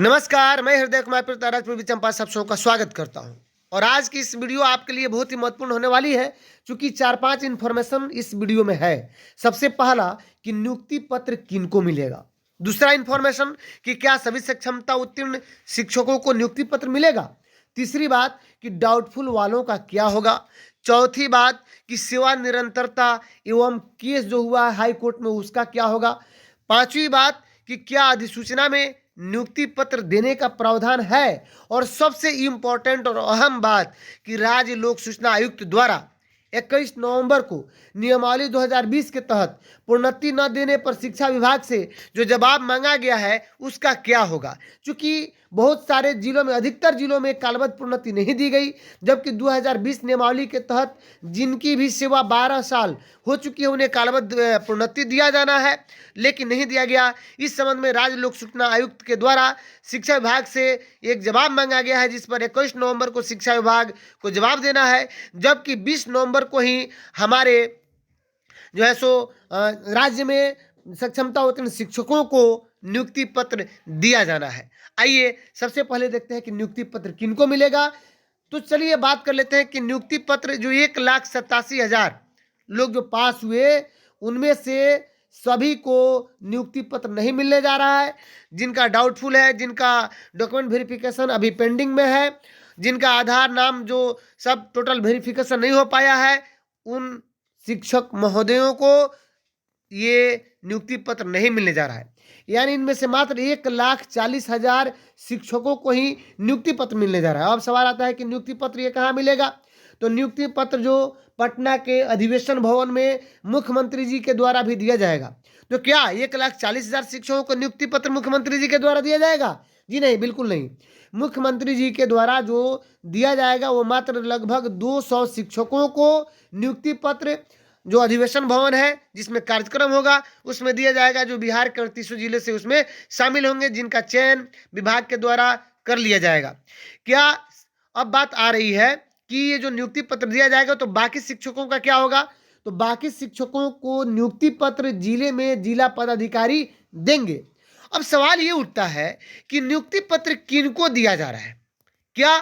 नमस्कार, मैं हृदय कुमार पृथ्वीराज पूर्वी चंपा सब शो का स्वागत करता हूं। और आज की इस वीडियो आपके लिए बहुत ही महत्वपूर्ण होने वाली है, क्योंकि 4-5 इन्फॉर्मेशन इस वीडियो में है। सबसे पहला कि नियुक्ति पत्र किनको मिलेगा। दूसरा इन्फॉर्मेशन कि क्या सभी सक्षमता उत्तीर्ण शिक्षकों को नियुक्ति पत्र मिलेगा। तीसरी बात कि डाउटफुल वालों का क्या होगा। चौथी बात कि सेवा निरंतरता एवं केस जो हुआ है हाई कोर्ट में उसका क्या होगा। पांचवी बात कि क्या अधिसूचना में नियुक्ति पत्र देने का प्रावधान है। और सबसे इंपॉर्टेंट और अहम बात कि राज्य लोक सूचना आयुक्त द्वारा 21 नवंबर को नियमावली 2020 के तहत प्रोन्नति न देने पर शिक्षा विभाग से जो जवाब मांगा गया है उसका क्या होगा। क्योंकि बहुत सारे जिलों में, अधिकतर जिलों में कालबद्ध प्रोन्नति नहीं दी गई, जबकि 2020 नियमावली के तहत जिनकी भी सेवा 12 साल हो चुकी है उन्हें कालबद्ध प्रोन्नति दिया जाना है, लेकिन नहीं दिया गया। इस संबंध में राज्य लोक सूचना आयुक्त के द्वारा शिक्षा विभाग से एक जवाब मांगा गया है, जिस पर 21 नवंबर को शिक्षा विभाग को जवाब देना है, जबकि 20 नवंबर को ही हमारे जो है सो राज्य में सक्षमता उत्तीर्ण शिक्षकों को नियुक्ति पत्र दिया जाना है। आइए सबसे पहले देखते हैं कि नियुक्ति पत्र किनको मिलेगा। तो चलिए बात कर लेते हैं कि नियुक्ति पत्र जो 1,87,000 लोग जो पास हुए उनमें से सभी को नियुक्ति पत्र नहीं मिलने जा रहा है। जिनका डाउटफुल है, जिनका डॉक्यूमेंट वेरिफिकेशन अभी पेंडिंग में है, जिनका आधार नाम जो सब टोटल वेरिफिकेशन नहीं हो पाया है, उन शिक्षक महोदयों को ये नियुक्ति पत्र नहीं मिलने जा रहा है। यानी इनमें से मात्र 1,40,000 शिक्षकों को ही नियुक्ति पत्र मिलने जा रहा है। अब सवाल आता है कि नियुक्ति पत्र ये कहाँ मिलेगा। तो नियुक्ति पत्र जो पटना के अधिवेशन भवन में मुख्यमंत्री जी के द्वारा भी दिया जाएगा। तो क्या 1,40,000 शिक्षकों को नियुक्ति पत्र मुख्यमंत्री जी के द्वारा दिया जाएगा? जी नहीं, बिल्कुल नहीं। मुख्यमंत्री जी के द्वारा जो दिया जाएगा वो मात्र लगभग 200 शिक्षकों को नियुक्ति पत्र जो अधिवेशन भवन है जिसमें कार्यक्रम होगा उसमें दिया जाएगा, जो बिहार के 38 जिले से उसमें शामिल होंगे, जिनका चयन विभाग के द्वारा कर लिया जाएगा। क्या अब बात आ रही है कि ये जो नियुक्ति पत्र दिया जाएगा तो बाकी शिक्षकों का क्या होगा। तो बाकी शिक्षकों को नियुक्ति पत्र जिले में जिला पदाधिकारी देंगे। अब सवाल ये उठता है कि नियुक्ति पत्र किनको दिया जा रहा है। क्या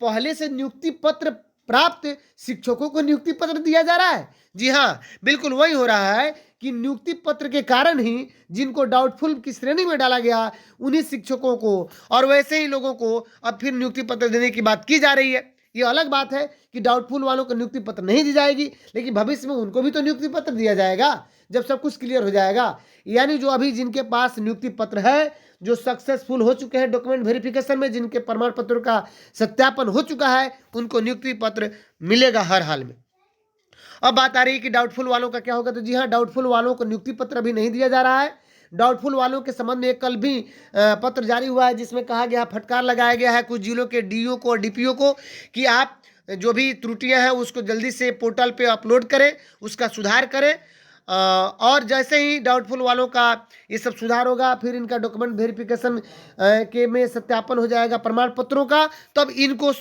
पहले से नियुक्ति पत्र प्राप्त शिक्षकों को नियुक्ति पत्र दिया जा रहा है? जी हाँ, बिल्कुल वही हो रहा है कि नियुक्ति पत्र के कारण ही जिनको डाउटफुल की श्रेणी में डाला गया उन्हीं शिक्षकों को और वैसे ही लोगों को अब फिर नियुक्ति पत्र देने की बात की जा रही है। ये अलग बात है कि डाउटफुल वालों को नियुक्ति पत्र नहीं दी जाएगी, लेकिन भविष्य में उनको भी तो नियुक्ति पत्र दिया जाएगा जब सब कुछ क्लियर हो जाएगा। यानी जो अभी जिनके पास नियुक्ति पत्र है, जो सक्सेसफुल हो चुके हैं डॉक्यूमेंट वेरिफिकेशन में, जिनके प्रमाण पत्रों का सत्यापन हो चुका है, उनको नियुक्ति पत्र मिलेगा हर हाल में। अब बात आ रही है कि डाउटफुल वालों का क्या होगा। तो जी हाँ, डाउटफुल वालों को नियुक्ति पत्र अभी नहीं दिया जा रहा है। डाउटफुल वालों के संबंध में कल भी पत्र जारी हुआ है, जिसमें कहा गया, फटकार लगाया गया है कुछ जिलों के डीओ को और डीपीओ को कि आप जो भी त्रुटियां हैं उसको जल्दी से पोर्टल पे अपलोड करें, उसका सुधार करें। और जैसे ही डाउटफुल वालों का ये सब सुधार होगा, फिर इनका डॉक्यूमेंट वेरिफिकेशन के में सत्यापन हो जाएगा प्रमाण पत्रों का, तब इनको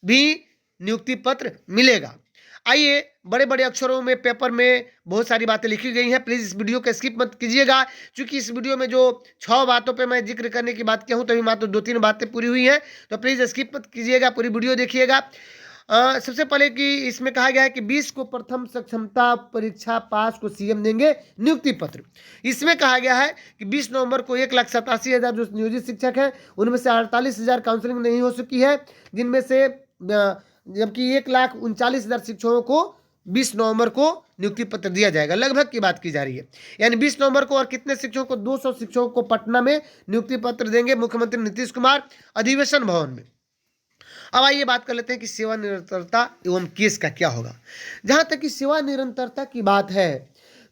भी नियुक्ति पत्र मिलेगा। आइए, बड़े बड़े अक्षरों में पेपर में बहुत सारी बातें लिखी गई हैं, प्लीज़ इस वीडियो को स्किप मत कीजिएगा, क्योंकि इस वीडियो में जो 6 बातों पे मैं जिक्र करने की बात किया हूँ तभी मात्र 2-3 बातें पूरी हुई हैं। तो प्लीज़ स्किप मत कीजिएगा, पूरी वीडियो देखिएगा। सबसे पहले कि इसमें कहा गया है कि 20 को प्रथम सक्षमता परीक्षा पास को सीएम देंगे नियुक्ति पत्र। इसमें कहा गया है कि 20 नवंबर को 1,87,000 जो नियोजित शिक्षक हैं उनमें से 48,000 काउंसलिंग नहीं हो चुकी है, जिनमें से जबकि 1,39,000 शिक्षकों को 20 नवंबर को नियुक्ति पत्र दिया जाएगा। लगभग की बात की जा रही है, यानी 20 नवंबर को। और कितने शिक्षकों को? 200 शिक्षकों को पटना में नियुक्ति पत्र देंगे मुख्यमंत्री नीतीश कुमार अधिवेशन भवन में। अब आइए बात कर लेते हैं कि सेवा निरंतरता एवं केस का क्या होगा। जहां तक कि सेवा निरंतरता की बात है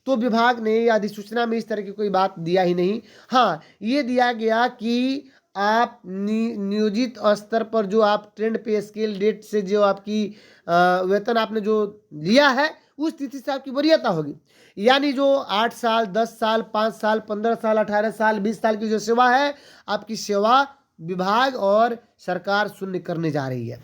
तो विभाग ने या अधिसूचना में इस तरह की कोई बात दिया ही नहीं। हाँ, ये दिया गया कि आप नियोजित स्तर पर जो आप ट्रेंड पे स्केल डेट से जो आपकी वेतन आपने जो लिया है उस तिथि से आपकी वरीयता होगी। यानी जो 8 साल, 10 साल, 5 साल, 15 साल, 18 साल, 20 साल की जो सेवा है, आपकी सेवा विभाग और सरकार शून्य करने जा रही है।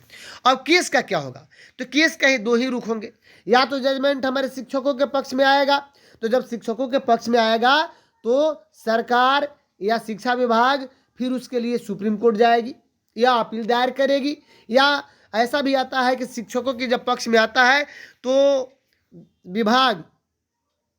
अब केस का क्या होगा। तो केस का ही 2 ही रुख होंगे। या तो जजमेंट हमारे शिक्षकों के पक्ष में आएगा, तो जब शिक्षकों के पक्ष में आएगा तो सरकार या शिक्षा विभाग फिर उसके लिए सुप्रीम कोर्ट जाएगी या अपील दायर करेगी, या ऐसा भी आता है कि शिक्षकों के जब पक्ष में आता है तो विभाग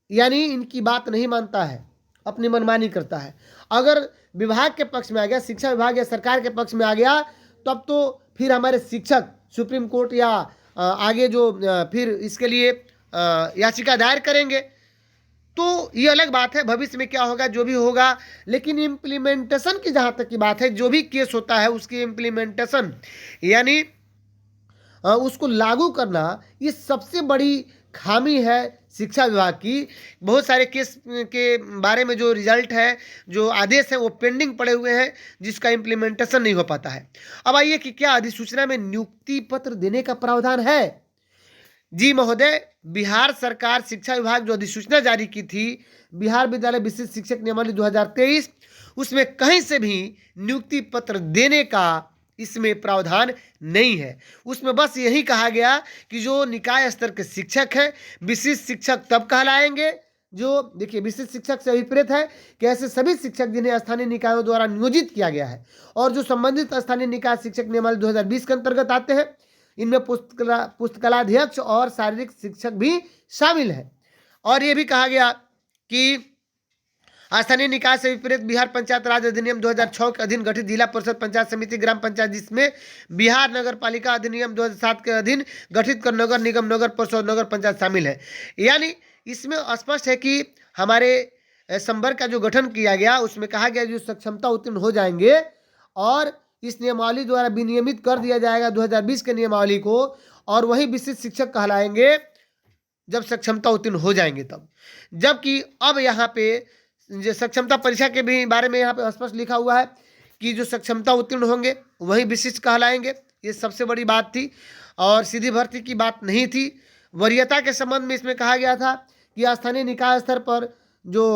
यानी इनकी बात नहीं मानता है, अपनी मनमानी करता है। अगर विभाग के पक्ष में आ गया, शिक्षा विभाग या सरकार के पक्ष में आ गया, तब तो फिर हमारे शिक्षक सुप्रीम कोर्ट या आगे जो फिर इसके लिए याचिका दायर करेंगे। तो ये अलग बात है, भविष्य में क्या होगा जो भी होगा, लेकिन इम्प्लीमेंटेशन की जहाँ तक की बात है, जो भी केस होता है उसकी इम्प्लीमेंटेशन यानी उसको लागू करना, ये सबसे बड़ी खामी है शिक्षा विभाग की। बहुत सारे केस के बारे में जो रिजल्ट है, जो आदेश है, वो पेंडिंग पड़े हुए हैं, जिसका इम्प्लीमेंटेशन नहीं हो पाता है। अब आइए कि क्या अधिसूचना में नियुक्ति पत्र देने का प्रावधान है? जी महोदय, बिहार सरकार शिक्षा विभाग जो अधिसूचना जारी की थी, बिहार विद्यालय विशिष्ट शिक्षक नियमावली 2023, उसमें कहीं से भी नियुक्ति पत्र देने का इसमें प्रावधान नहीं है। उसमें बस यही कहा गया कि जो निकाय स्तर के शिक्षक हैं, विशिष्ट शिक्षक तब कहलाएंगे जो, देखिए, विशिष्ट शिक्षक से अभिप्रेत है कि ऐसे सभी शिक्षक जिन्हें स्थानीय निकायों द्वारा नियोजित किया गया है और जो संबंधित स्थानीय निकाय शिक्षक नियमावली 2020 के अंतर्गत आते हैं। इनमें पुस्तकालयाध्यक्ष और शारीरिक शिक्षक भी शामिल है। और ये भी कहा गया कि स्थानीय निकाय से विपरीत बिहार पंचायत राज अधिनियम 2006 के अधीन गठित जिला परिषद, पंचायत समिति, ग्राम पंचायत, जिसमें बिहार नगर पालिका अधिनियम 2007 के अधीन गठित कर नगर निगम, नगर परिषद, नगर पंचायत शामिल है। यानी इसमें स्पष्ट है कि हमारे संवर्ग का जो गठन किया गया, उसमें कहा गया जो सक्षमता उत्तीर्ण हो जाएंगे और इस नियमावली द्वारा विनियमित कर दिया जाएगा 2020 के नियमावली को, और वही विशिष्ट शिक्षक कहलाएंगे जब सक्षमता उत्तीर्ण हो जाएंगे तब। जबकि अब यहाँ पे जो सक्षमता परीक्षा के भी बारे में यहाँ पे स्पष्ट लिखा हुआ है कि जो सक्षमता उत्तीर्ण होंगे वही विशिष्ट कहलाएंगे। ये सबसे बड़ी बात थी और सीधी भर्ती की बात नहीं थी। वरीयता के संबंध में इसमें कहा गया था कि स्थानीय निकाय स्तर पर जो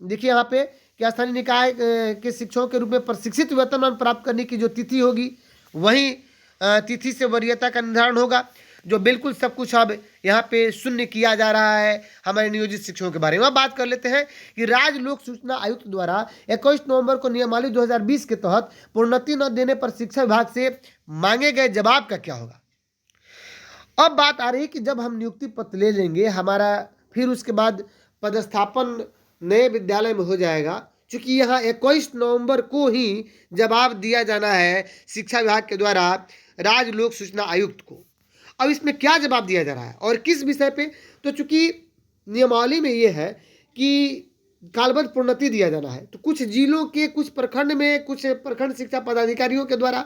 देखिए यहाँ पे कि स्थानीय निकाय के शिक्षकों के रूप में प्रशिक्षित वेतनमान प्राप्त करने की जो तिथि होगी, वही तिथि से वरीयता का निर्धारण होगा, जो बिल्कुल सब कुछ अब यहाँ पे शून्य किया जा रहा है हमारे नियोजित शिक्षकों के बारे में। अब बात कर लेते हैं कि राज्य लोक सूचना आयुक्त द्वारा 21 नवंबर को नियमावली 2020 के तहत प्रोन्नति न देने पर शिक्षा विभाग से मांगे गए जवाब का क्या होगा। अब बात आ रही है कि जब हम नियुक्ति पत्र ले लेंगे हमारा, फिर उसके बाद पदस्थापन नए विद्यालय में हो जाएगा, चूंकि यहाँ 21 नवंबर को ही जवाब दिया जाना है शिक्षा विभाग के द्वारा राज्य लोक सूचना आयुक्त को। अब इसमें क्या जवाब दिया जा रहा है और किस विषय पे? तो चूंकि नियमावली में ये है कि कालबद्ध प्रोन्नति दिया जाना है, तो कुछ जिलों के कुछ प्रखंड में कुछ प्रखंड शिक्षा पदाधिकारियों के द्वारा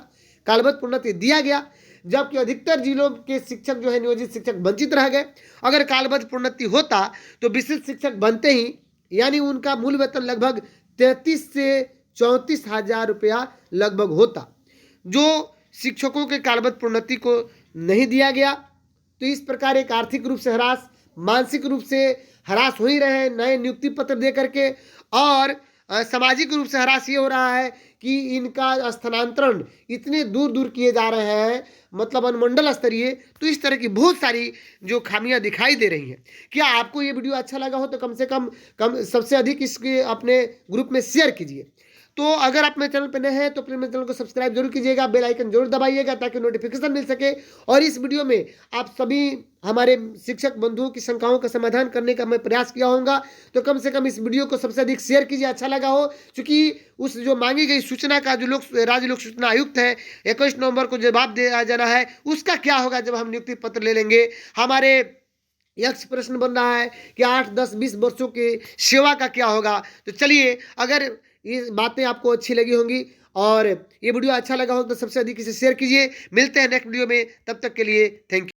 कालबद्ध प्रोन्नति दिया गया, जबकि अधिकतर जिलों के शिक्षक जो है नियोजित शिक्षक वंचित रह गए। अगर कालबद्ध प्रोन्नति होता तो विशिष्ट शिक्षक बनते ही, यानी उनका मूल वेतन लगभग 33 से 34 हजार रुपया लगभग होता। जो शिक्षकों के कालबद्ध प्रोन्नति को नहीं दिया गया, तो इस प्रकार एक आर्थिक रूप से हरास, मानसिक रूप से हरास हो ही रहे नए नियुक्ति पत्र दे करके, और सामाजिक रूप से हरास ये हो रहा है कि इनका स्थानांतरण इतने दूर दूर किए जा रहे हैं, मतलब अनुमंडल स्तरीय। तो इस तरह की बहुत सारी जो खामियां दिखाई दे रही हैं। क्या आपको ये वीडियो अच्छा लगा हो तो कम से कम सबसे अधिक इसके अपने ग्रुप में शेयर कीजिए। तो अगर आप मेरे चैनल पर नए हैं तो प्लीज मेरे चैनल को सब्सक्राइब जरूर कीजिएगा, बेल आइकन जरूर दबाइएगा ताकि नोटिफिकेशन मिल सके। और इस वीडियो में आप सभी हमारे शिक्षक बंधुओं की शंकाओं का समाधान करने का मैं प्रयास किया होगा, तो कम से कम इस वीडियो को सबसे अधिक शेयर कीजिए अच्छा लगा हो, क्योंकि उस जो मांगी गई सूचना का जो राज्य लोक सूचना आयुक्त है 21 नवंबर को जवाब दिया जाना है, उसका क्या होगा जब हम नियुक्ति पत्र ले लेंगे। हमारे यक्ष प्रश्न बन रहा है कि 8, 10, 20 वर्षों के सेवा का क्या होगा। तो चलिए, अगर ये बातें आपको अच्छी लगी होंगी और ये वीडियो अच्छा लगा हो तो सबसे अधिक इसे शेयर कीजिए। मिलते हैं नेक्स्ट वीडियो में, तब तक के लिए थैंक यू।